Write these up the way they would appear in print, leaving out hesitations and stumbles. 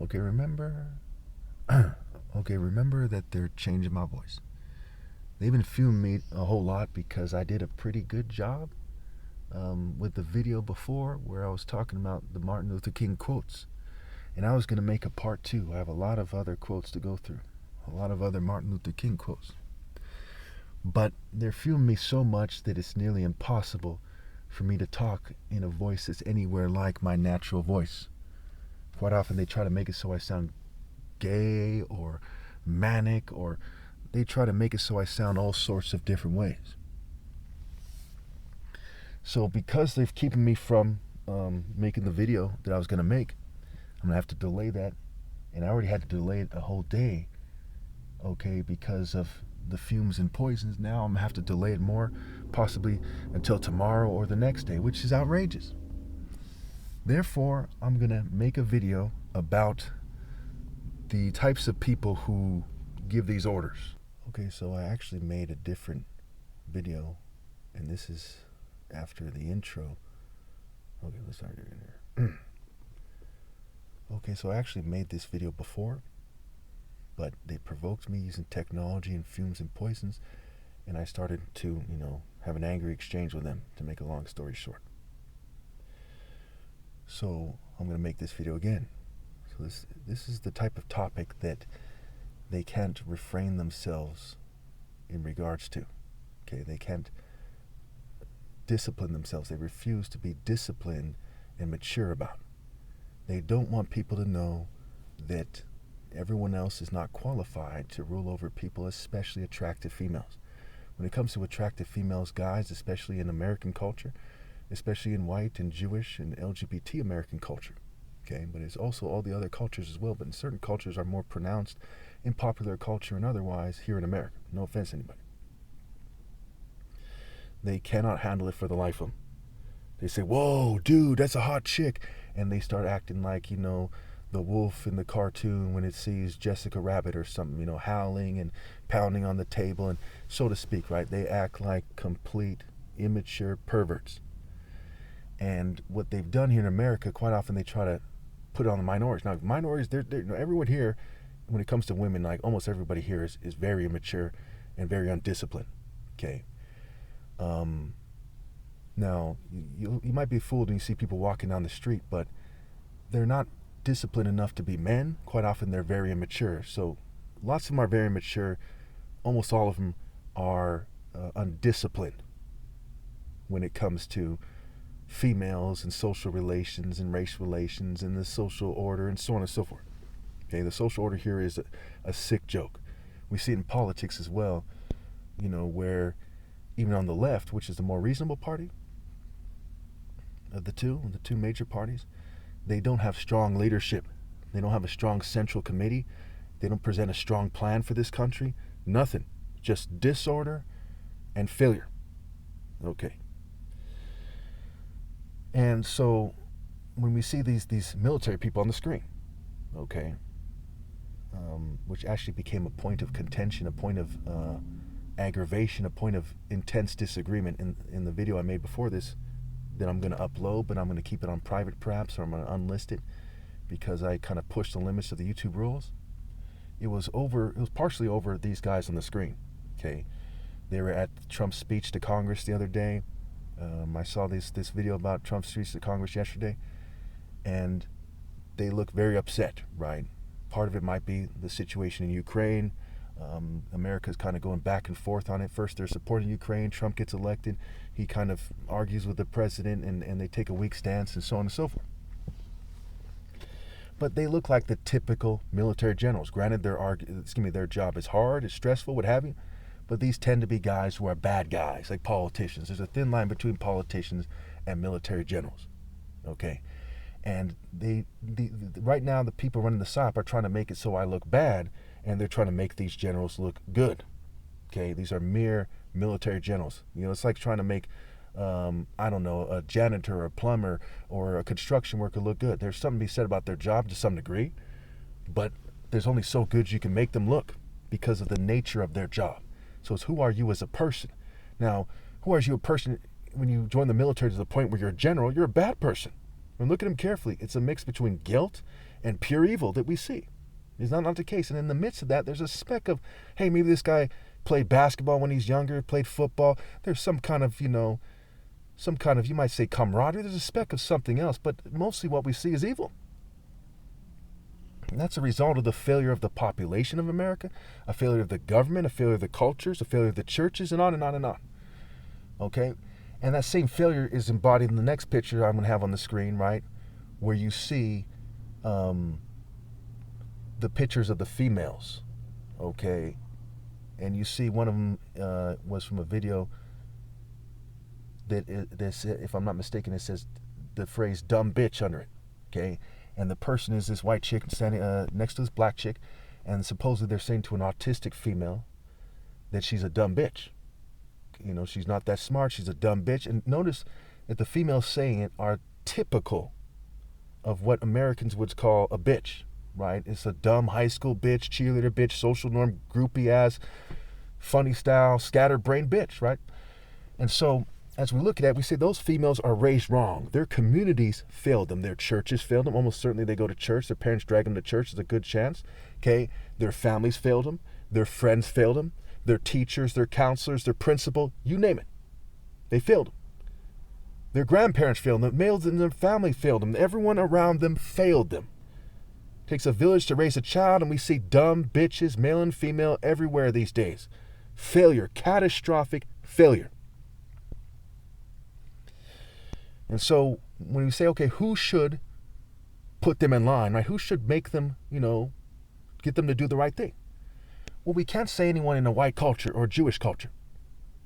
Okay, remember. Okay, remember that they're changing my voice. They've been filming me a whole lot because I did a pretty good job with the video before where I was talking about the Martin Luther King quotes. And I was going to make a part two. I have a lot of other quotes to go through, a lot of other Martin Luther King quotes. But they're filming me so much that it's nearly impossible for me to talk in a voice that's anywhere like my natural voice. Quite often they try to make it so I sound gay or manic, or they try to make it so I sound all sorts of different ways. So because they've keeping me from making the video that I was going to make, I'm going to have to delay that. And I already had to delay it a whole day, okay, because of the fumes and poisons. Now I'm going to have to delay it more, possibly until tomorrow or the next day, which is outrageous. Therefore, I'm going to make a video about the types of people who give these orders. Okay, so I actually made a different video, and this is after the intro. Okay, let's start it in here. Okay, so I actually made this video before, but they provoked me using technology and fumes and poisons, and I started to, have an angry exchange with them, to make a long story short. So I'm going to make this video again. So this is the type of topic that they can't refrain themselves in regards to. Okay, they can't discipline themselves. They refuse to be disciplined and mature about. They don't want people to know that everyone else is not qualified to rule over people, especially attractive females. When it comes to attractive females, guys, especially in American culture, especially in white and Jewish and LGBT American culture, okay, but it's also all the other cultures as well, but in certain cultures are more pronounced in popular culture and otherwise here in America. No offense to anybody. They cannot handle it for the life of them. They say, whoa, dude, that's a hot chick. And they start acting like, the wolf in the cartoon when it sees Jessica Rabbit or something, howling and pounding on the table, and so to speak, right? They act like complete immature perverts. And what they've done here in America, quite often they try to put it on the minorities. Now, minorities, everyone here, when it comes to women, like almost everybody here is very immature and very undisciplined, okay? Now, you might be fooled when you see people walking down the street, but they're not disciplined enough to be men. Quite often they're very immature. So lots of them are very immature. Almost all of them are undisciplined when it comes to females and social relations and race relations and the social order and so on and so forth. Okay, the social order here is a sick joke. We see it in politics as well, where even on the left, which is the more reasonable party of the two major parties, they don't have strong leadership. They don't have a strong central committee. They don't present a strong plan for this country. Nothing. Just disorder and failure. Okay. And so when we see these military people on the screen, okay, which actually became a point of contention, a point of aggravation, a point of intense disagreement in the video I made before this, that I'm going to upload, but I'm going to keep it on private perhaps, or I'm going to unlist it because I kind of pushed the limits of the YouTube rules. It was partially over these guys on the screen, okay? They were at Trump's speech to Congress the other day. I saw this video about Trump's speech to Congress yesterday, and they look very upset, right? Part of it might be the situation in Ukraine. America's kind of going back and forth on it. First, they're supporting Ukraine. Trump gets elected. He kind of argues with the president, and they take a weak stance, and so on and so forth. But they look like the typical military generals. Granted, their job is hard, it's stressful, what have you. But these tend to be guys who are bad guys, like politicians. There's a thin line between politicians and military generals. Okay, and right now the people running the SOP are trying to make it so I look bad, and they're trying to make these generals look good. Okay, these are mere military generals. It's like trying to make, a janitor or a plumber or a construction worker look good. There's something to be said about their job to some degree, but there's only so good you can make them look because of the nature of their job. So it's who are you as a person? Now, who are you a person when you join the military to the point where you're a general? You're a bad person. And look at them carefully. It's a mix between guilt and pure evil that we see. Is not the case. And in the midst of that, there's a speck of, hey, maybe this guy played basketball when he's younger, played football. There's some kind of, you might say, camaraderie. There's a speck of something else, but mostly what we see is evil. And that's a result of the failure of the population of America, a failure of the government, a failure of the cultures, a failure of the churches, and on and on and on. Okay? And that same failure is embodied in the next picture I'm going to have on the screen, right? Where you see the pictures of the females, okay? And you see one of them was from a video that, if I'm not mistaken, it says the phrase dumb bitch under it, okay? And the person is this white chick standing next to this black chick, and supposedly they're saying to an autistic female that she's a dumb bitch. She's not that smart, she's a dumb bitch. And notice that the females saying it are typical of what Americans would call a bitch, right? It's a dumb high school bitch, cheerleader bitch, social norm, groupie ass, funny style, scatterbrained bitch, right? And so as we look at it, we say those females are raised wrong. Their communities failed them. Their churches failed them. Almost certainly they go to church. Their parents drag them to church. There's a good chance. Okay? Their families failed them. Their friends failed them. Their teachers, their counselors, their principal, you name it. They failed them. Their grandparents failed them. The males in their family failed them. Everyone around them failed them. It takes a village to raise a child, and we see dumb bitches, male and female, everywhere these days. Failure, catastrophic failure. And so when we say, okay, who should put them in line, right? Who should make them, get them to do the right thing? Well, we can't say anyone in a white culture or Jewish culture.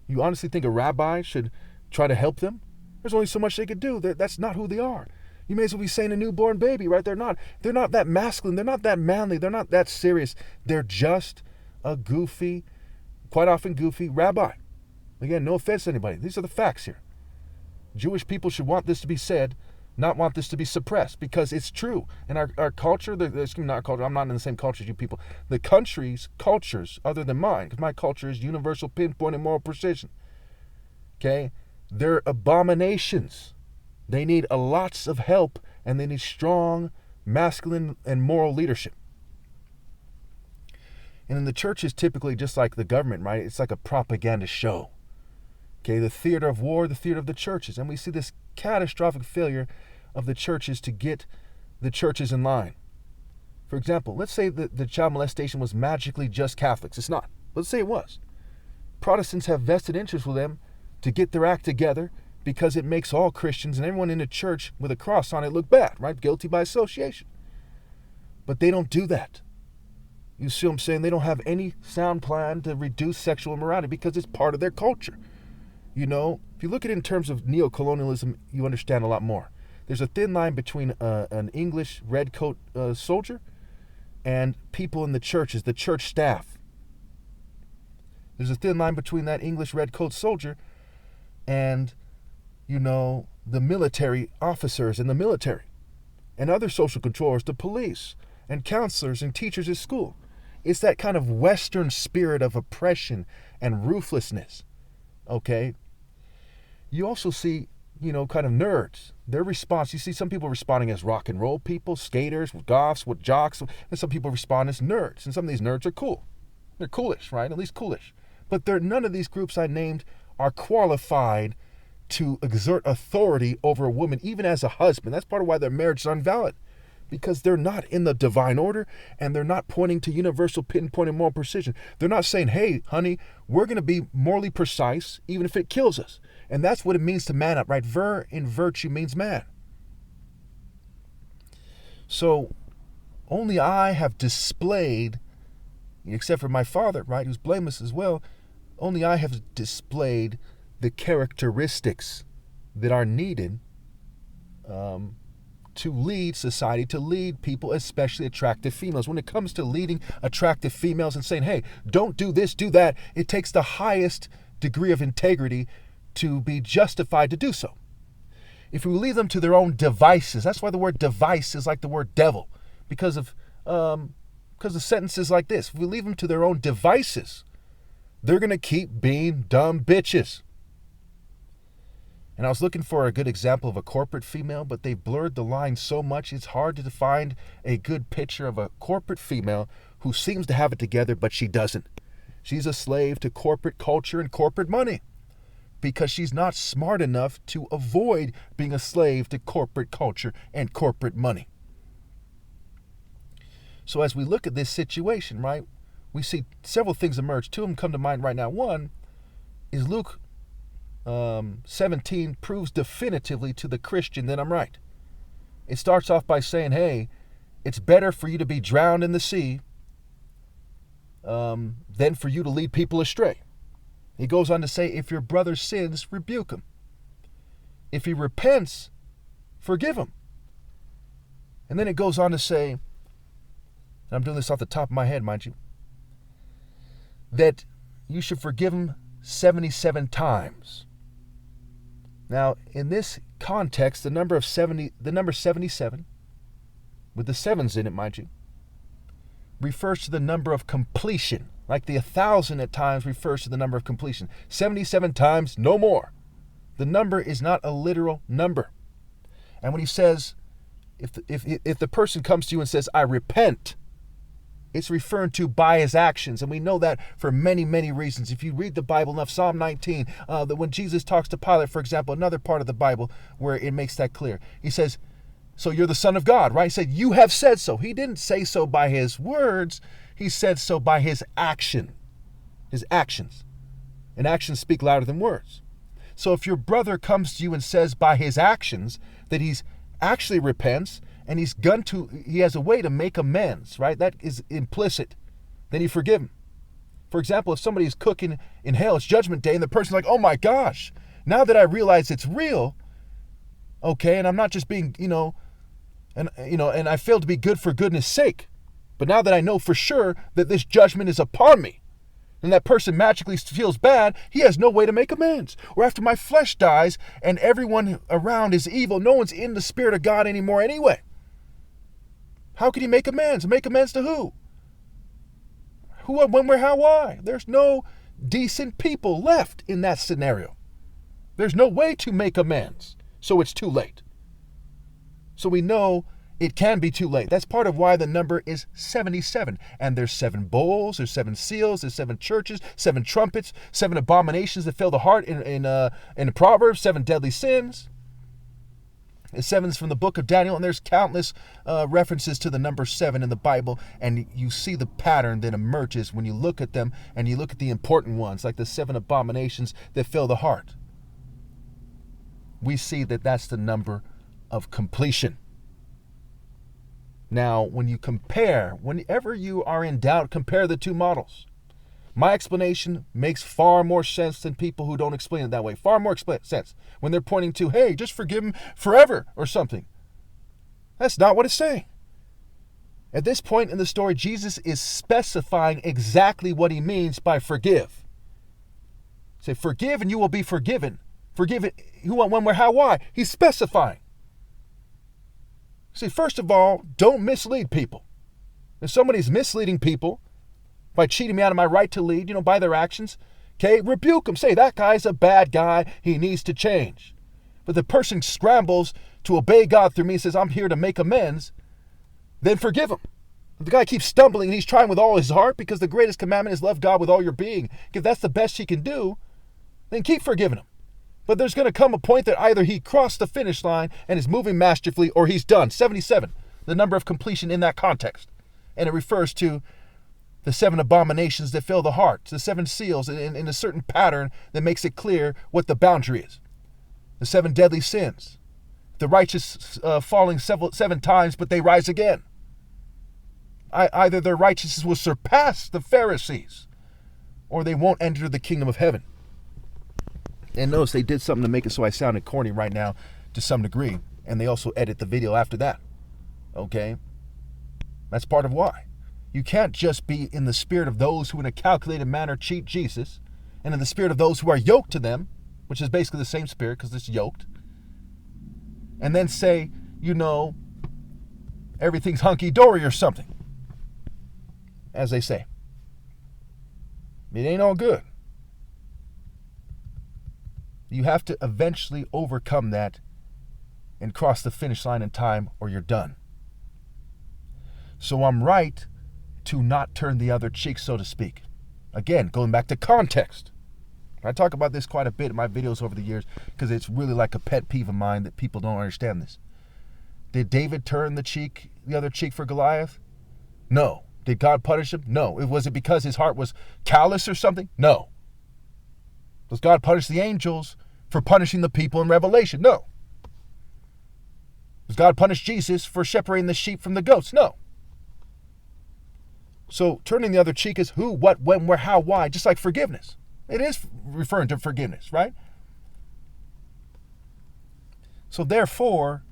You honestly think a rabbi should try to help them? There's only so much they could do. That's not who they are. You may as well be saying a newborn baby, right? They're not that masculine. They're not that manly. They're not that serious. They're just a goofy, quite often goofy rabbi. Again, no offense to anybody. These are the facts here. Jewish people should want this to be said, not want this to be suppressed, because it's true. And our culture, not culture, I'm not in the same culture as you people. The country's cultures, other than mine, because my culture is universal, pinpoint, and moral precision. Okay? They're abominations. They need lots of help, and they need strong, masculine, and moral leadership. And in the churches, typically, just like the government, right? It's like a propaganda show. Okay, the theater of war, the theater of the churches. And we see this catastrophic failure of the churches to get the churches in line. For example, let's say that the child molestation was magically just Catholics. It's not. Let's say it was. Protestants have vested interest with them to get their act together because it makes all Christians and everyone in the church with a cross on it look bad, right? Guilty by association. But they don't do that. You see what I'm saying? They don't have any sound plan to reduce sexual immorality because it's part of their culture. If you look at it in terms of neo-colonialism, you understand a lot more. There's a thin line between an English redcoat soldier and people in the churches, the church staff. There's a thin line between that English redcoat soldier and, the military officers in the military and other social controllers, the police and counselors and teachers at school. It's that kind of Western spirit of oppression and ruthlessness, okay? You also see, kind of nerds. Their response, you see some people responding as rock and roll people, skaters, goths, jocks, and some people respond as nerds. And some of these nerds are cool. They're coolish, right? At least coolish. But none of these groups I named are qualified to exert authority over a woman, even as a husband. That's part of why their marriage is invalid. Because they're not in the divine order, and they're not pointing to universal pinpoint and moral precision. They're not saying, hey, honey, we're going to be morally precise, even if it kills us. And that's what it means to man up, right? Ver in virtue means man. So only I have displayed, except for my father, right, who's blameless as well, only I have displayed the characteristics that are needed to lead society, to lead people, especially attractive females. When it comes to leading attractive females and saying, hey, don't do this, do that, it takes the highest degree of integrity to be justified to do so. If we leave them to their own devices, that's why the word device is like the word devil, because of sentences like this. If we leave them to their own devices, they're going to keep being dumb bitches. And I was looking for a good example of a corporate female, but they blurred the line so much, it's hard to find a good picture of a corporate female who seems to have it together, but she doesn't. She's a slave to corporate culture and corporate money because she's not smart enough to avoid being a slave to corporate culture and corporate money. So as we look at this situation, right, we see several things emerge. Two of them come to mind right now. One is Luke 17 proves definitively to the Christian that I'm right. It starts off by saying, hey, it's better for you to be drowned in the sea than for you to lead people astray. He goes on to say, if your brother sins, rebuke him. If he repents, forgive him. And then it goes on to say, and I'm doing this off the top of my head, mind you, that you should forgive him 77 times. Now, in this context, the number 77, with the sevens in it, mind you, refers to the number of completion. Like the 1,000 at times refers to the number of completion. 77 times, no more. The number is not a literal number. And when he says, if the person comes to you and says, I repent, it's referring to by his actions. And we know that for many, many reasons. If you read the Bible enough, Psalm 19, that when Jesus talks to Pilate, for example, another part of the Bible where it makes that clear. He says, so you're the Son of God, right? He said, you have said so. He didn't say so by his words. He said so by his action, his actions. And actions speak louder than words. So if your brother comes to you and says by his actions that he's actually repents, and he has a way to make amends, right? That is implicit. Then you forgive him. For example, if somebody is cooking in hell, it's judgment day, and the person's like, oh my gosh, now that I realize it's real, okay, and I'm not just being, and I failed to be good for goodness sake, but now that I know for sure that this judgment is upon me, and that person magically feels bad, he has no way to make amends. Or after my flesh dies and everyone around is evil, no one's in the Spirit of God anymore anyway. How can he make amends? Make amends to who? Who, when, where, how, why? There's no decent people left in that scenario. There's no way to make amends. So it's too late. So we know it can be too late. That's part of why the number is 77. And there's 7 bowls, there's 7 seals, there's 7 churches, 7 trumpets, 7 abominations that fill the heart in Proverbs, 7 deadly sins. The 7's from the book of Daniel, and there's countless references to the number 7 in the Bible, and you see the pattern that emerges when you look at them, and you look at the important ones, like the 7 abominations that fill the heart. We see that that's the number of completion. Now, when you compare, whenever you are in doubt, compare the two models. My explanation makes far more sense than people who don't explain it that way. Far more sense when they're pointing to, hey, just forgive him forever or something. That's not what it's saying. At this point in the story, Jesus is specifying exactly what he means by forgive. Say, forgive and you will be forgiven. Forgive it, who, when, where, how, why. He's specifying. See, first of all, don't mislead people. If somebody's misleading people by cheating me out of my right to lead, by their actions, okay, rebuke them. Say, that guy's a bad guy. He needs to change. But the person scrambles to obey God through me and says, I'm here to make amends, then forgive him. If the guy keeps stumbling and he's trying with all his heart, because the greatest commandment is love God with all your being, if that's the best he can do, then keep forgiving him. But there's going to come a point that either he crossed the finish line and is moving masterfully, or he's done. 77, the number of completion in that context. And it refers to the 7 abominations that fill the heart, the 7 seals in a certain pattern that makes it clear what the boundary is. The 7 deadly sins. The righteous falling 7 times, but they rise again. Either their righteousness will surpass the Pharisees, or they won't enter the kingdom of heaven. And notice they did something to make it so I sounded corny right now to some degree. And they also edit the video after that. Okay? That's part of why. You can't just be in the spirit of those who in a calculated manner cheat Jesus, and in the spirit of those who are yoked to them, which is basically the same spirit because it's yoked, and then say, everything's hunky-dory or something. As they say. It ain't all good. You have to eventually overcome that and cross the finish line in time, or you're done. So I'm right to not turn the other cheek, so to speak. Again, going back to context. I talk about this quite a bit in my videos over the years because it's really like a pet peeve of mine that people don't understand this. Did David turn the other cheek for Goliath? No. Did God punish him? No. Was it because his heart was callous or something? No. Does God punish the angels for punishing the people in Revelation? No. Does God punish Jesus for separating the sheep from the goats? No. So turning the other cheek is who, what, when, where, how, why, just like forgiveness. It is referring to forgiveness, right? So therefore,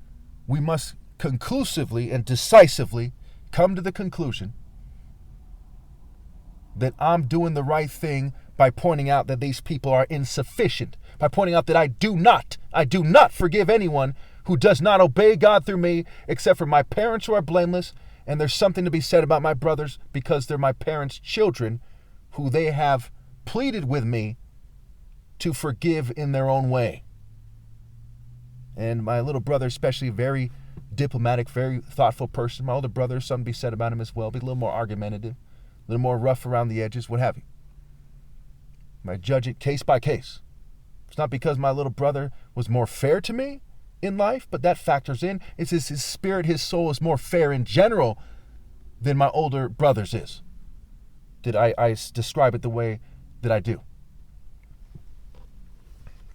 we must conclusively and decisively come to the conclusion that I'm doing the right thing by pointing out that these people are insufficient, by pointing out that I do not forgive anyone who does not obey God through me, except for my parents who are blameless. And there's something to be said about my brothers because they're my parents' children who they have pleaded with me to forgive in their own way. And my little brother, especially, very diplomatic, very thoughtful person. My older brother, something to be said about him as well, be a little more argumentative, a little more rough around the edges, what have you. I judge it case by case. It's not because my little brother was more fair to me in life, but that factors in. It's his spirit, his soul is more fair in general than my older brother's is. Did I describe it the way that I do?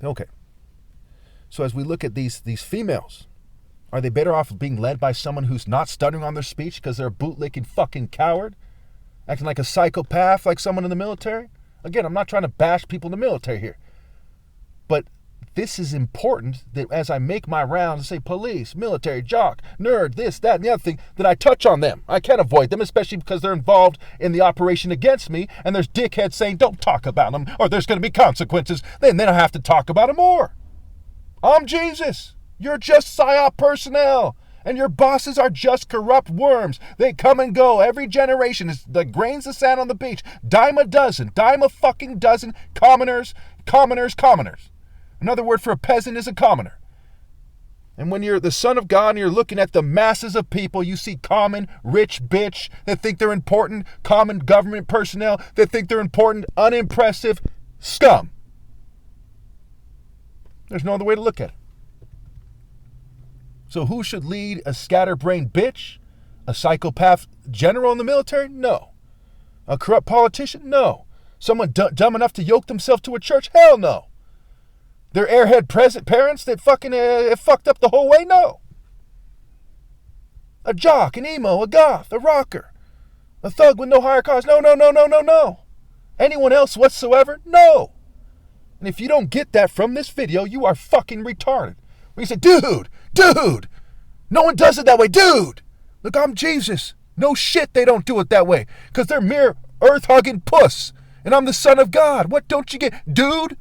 Okay. So as we look at these females, are they better off being led by someone who's not stuttering on their speech because they're a bootlicking fucking coward, acting like a psychopath, like someone in the military? Again, I'm not trying to bash people in the military here, but this is important that as I make my rounds and say police, military, jock, nerd, this, that, and the other thing, that I touch on them. I can't avoid them, especially because they're involved in the operation against me, and there's dickheads saying, don't talk about them, or there's going to be consequences. Then I have to talk about them more. I'm Jesus. You're just PSYOP personnel. And your bosses are just corrupt worms. They come and go. Every generation is the grains of sand on the beach. Dime a fucking dozen. Commoners. Another word for a peasant is a commoner. And when you're the son of God and you're looking at the masses of people, you see common, rich bitch that think they're important, common government personnel that think they're important, unimpressive scum. There's no other way to look at it. So who should lead a scatterbrained bitch? A psychopath general in the military? No. A corrupt politician? No. Someone dumb enough to yoke themselves to a church? Hell no. Their airhead parents that fucking fucked up the whole way? No. A jock, an emo, a goth, a rocker, a thug with no higher cause? No. Anyone else whatsoever? No. And if you don't get that from this video, you are fucking retarded. When you say, dude, no one does it that way, dude. Look, I'm Jesus. No shit, they don't do it that way. Because they're mere earth-hugging puss. And I'm the son of God. What don't you get? Dude,